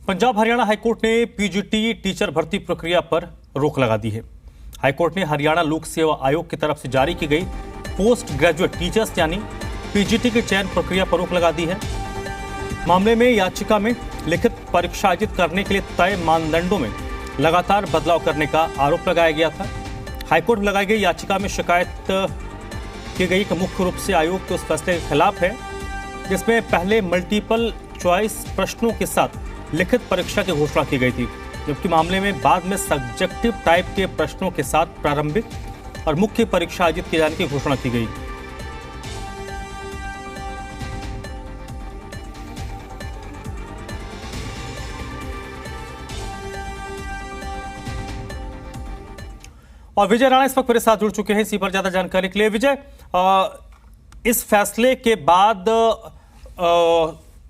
Punjab Haryana high court ने PGT teacher भर्ती प्रक्रिया पर रोक लगा दी है। हाईकोर्ट ने हरियाणा लोक सेवा आयोग की तरफ से जारी की गई पोस्ट ग्रेजुएट टीचर्स यानी पीजीटी के चयन प्रक्रिया पर रोक लगा दी है। मामले में याचिका में लिखित परीक्षा आयोजित करने के लिए तय मानदंडों में लगातार बदलाव करने का आरोप लगाया गया था। हाईकोर्ट में लगाई गई याचिका में शिकायत की गई कि मुख्य रूप से आयोग के उस फैसले के खिलाफ है जिसमें पहले मल्टीपल चॉइस प्रश्नों के साथ लिखित परीक्षा की घोषणा की गई थी, जबकि मामले में बाद में सब्जेक्टिव टाइप के प्रश्नों के साथ प्रारंभिक और मुख्य परीक्षा आयोजित किए जाने की घोषणा की गई। और विजय राणा इस वक्त मेरे साथ जुड़ चुके हैं इसी पर ज्यादा जानकारी के लिए। विजय, इस फैसले के बाद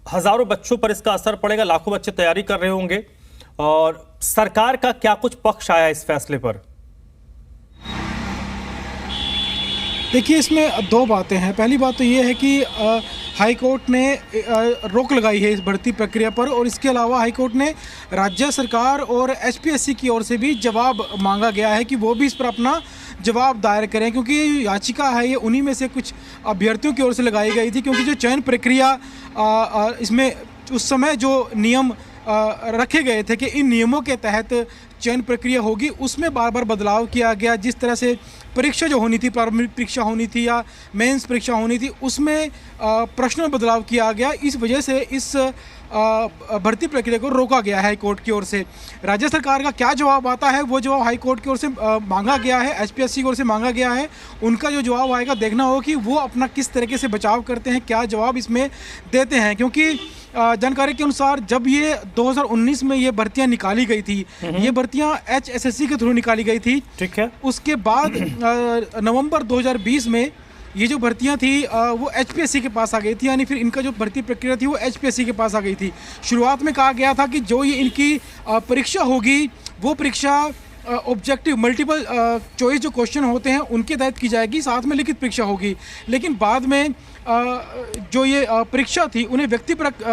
हजारों बच्चों पर इसका असर पड़ेगा, लाखों बच्चे तैयारी कर रहे होंगे, और सरकार का क्या कुछ पक्ष आया इस फैसले पर? देखिए, इसमें दो बातें हैं। पहली बात तो ये है कि हाई कोर्ट ने रोक लगाई है इस भर्ती प्रक्रिया पर, और इसके अलावा हाई कोर्ट ने राज्य सरकार और एचपीएससी की ओर से भी जवाब मांगा गया है कि वो भी इस पर अपना जवाब दायर करें, क्योंकि ये याचिका है ये उन्हीं में से कुछ अभ्यर्थियों की ओर से लगाई गई थी। क्योंकि जो चयन प्रक्रिया इसमें उस समय जो नियम रखे गए थे कि इन नियमों के तहत चयन प्रक्रिया होगी, उसमें बार बार बदलाव किया गया। जिस तरह से परीक्षा जो होनी थी, प्रारंभिक परीक्षा होनी थी या मेंस परीक्षा होनी थी, उसमें प्रश्न में बदलाव किया गया। इस वजह से इस भर्ती प्रक्रिया को रोका गया है हाई कोर्ट की ओर से। राज्य सरकार का क्या जवाब आता है, वो जवाब हाई कोर्ट की ओर से मांगा गया है, एचपीएससी की ओर से मांगा गया है। उनका जो जवाब आएगा देखना होगा कि वो अपना किस तरीके से बचाव करते हैं, क्या जवाब इसमें देते हैं। क्योंकि जानकारी के अनुसार जब ये 2019 में ये भर्तियां निकाली गई थी, ये भर्तियां एचएसएससी के थ्रू निकाली गई थी, ठीक है। उसके बाद नवंबर 2020 में ये जो भर्तियां थी वो एचपीएससी के पास आ गई थी, यानी फिर इनका जो भर्ती प्रक्रिया थी वो एचपीएससी के पास आ गई थी। शुरुआत में कहा गया था कि जो ये इनकी परीक्षा होगी वो परीक्षा ऑब्जेक्टिव मल्टीपल चॉइस जो क्वेश्चन होते हैं उनके तहत की जाएगी, साथ में लिखित परीक्षा होगी। लेकिन बाद में जो ये परीक्षा थी उन्हें व्यक्तिपरक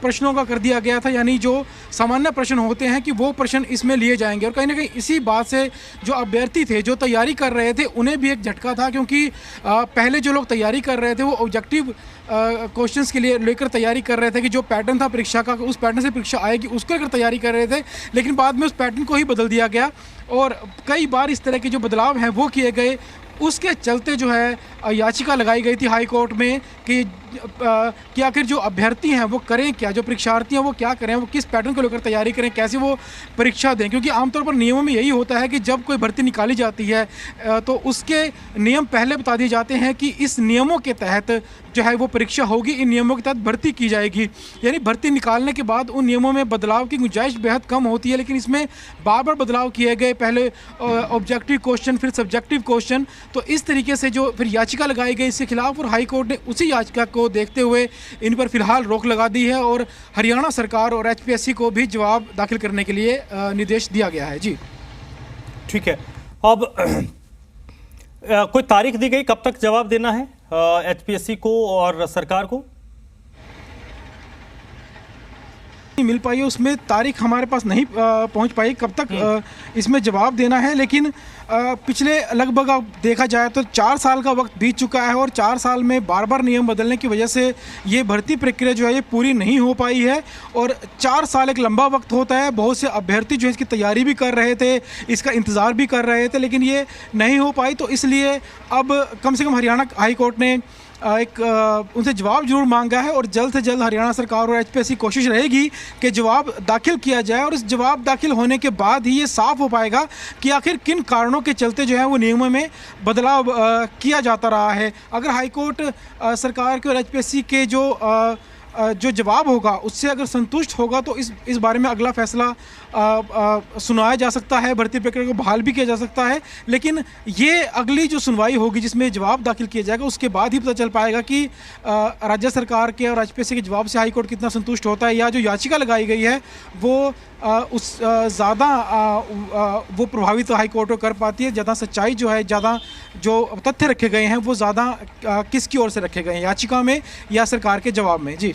प्रश्नों का कर दिया गया था, यानी जो सामान्य प्रश्न होते हैं कि वो प्रश्न इसमें लिए जाएंगे। और कहीं ना कहीं इसी बात से जो अभ्यर्थी थे, जो तैयारी कर रहे थे, उन्हें भी एक झटका था। क्योंकि पहले जो लोग तैयारी कर रहे थे वो ऑब्जेक्टिव क्वेश्चंस के लिए लेकर तैयारी कर रहे थे कि जो पैटर्न था परीक्षा का, उस पैटर्न से परीक्षा आएगी उसको लेकर तैयारी कर रहे थे। लेकिन बाद में उस पैटर्न को ही बदल दिया गया और कई बार इस तरह के जो बदलाव हैं वो किए गए। उसके चलते जो है याचिका लगाई गई थी हाई कोर्ट में कि आखिर जो अभ्यर्थी हैं वो करें क्या, जो परीक्षार्थी हैं वो क्या करें, वो किस पैटर्न को लेकर तैयारी करें, कैसे वो परीक्षा दें। क्योंकि आमतौर पर नियमों में यही होता है कि जब कोई भर्ती निकाली जाती है तो उसके नियम पहले बता दिए जाते हैं कि इस नियमों के तहत जो है वो परीक्षा होगी, इन नियमों के तहत भर्ती की जाएगी। यानी भर्ती निकालने के बाद उन नियमों में बदलाव की गुंजाइश बेहद कम होती है, लेकिन इसमें बार बार बदलाव किए गए, पहले ऑब्जेक्टिव क्वेश्चन फिर सब्जेक्टिव क्वेश्चन। तो इस तरीके से जो फिर याचिका लगाई गई इसके खिलाफ, और हाई कोर्ट ने उसी याचिका को देखते हुए इन पर फिलहाल रोक लगा दी है और हरियाणा सरकार और एचपीएससी को भी जवाब दाखिल करने के लिए निर्देश दिया गया है। जी ठीक है। अब कोई तारीख दी गई कब तक जवाब देना है एचपीएससी को और सरकार को? मिल पाई है, उसमें तारीख हमारे पास नहीं पहुंच पाई कब तक इसमें जवाब देना है। लेकिन पिछले लगभग देखा जाए तो 4 साल का वक्त बीत चुका है और 4 साल में बार बार नियम बदलने की वजह से ये भर्ती प्रक्रिया जो है ये पूरी नहीं हो पाई है। और 4 साल एक लंबा वक्त होता है, बहुत से अभ्यर्थी जो है इसकी तैयारी भी कर रहे थे, इसका इंतज़ार भी कर रहे थे, लेकिन ये नहीं हो पाई। तो इसलिए अब कम से कम हरियाणा हाई कोर्ट ने उनसे जवाब जरूर मांगा है और जल्द से जल्द हरियाणा सरकार और एचपीएससी कोशिश रहेगी कि जवाब दाखिल किया जाए। और इस जवाब दाखिल होने के बाद ही ये साफ हो पाएगा कि आखिर किन कारणों के चलते जो है वो नियमों में बदलाव किया जाता रहा है। अगर हाईकोर्ट सरकार के और एचपीएससी के जो जवाब होगा उससे अगर संतुष्ट होगा तो इस बारे में अगला फैसला सुनाया जा सकता है, भर्ती प्रक्रिया को बहाल भी किया जा सकता है। लेकिन ये अगली जो सुनवाई होगी जिसमें जवाब दाखिल किया जाएगा उसके बाद ही पता चल पाएगा कि राज्य सरकार के और एचपीएससी के जवाब से हाईकोर्ट कितना संतुष्ट होता है, या जो याचिका लगाई गई है वो उस ज़्यादा वो प्रभावित हाईकोर्ट को कर पाती है। ज़्यादा सच्चाई जो है, ज़्यादा जो तथ्य रखे गए हैं वो ज़्यादा किसकी ओर से रखे गए हैं, याचिका में या सरकार के जवाब में। जी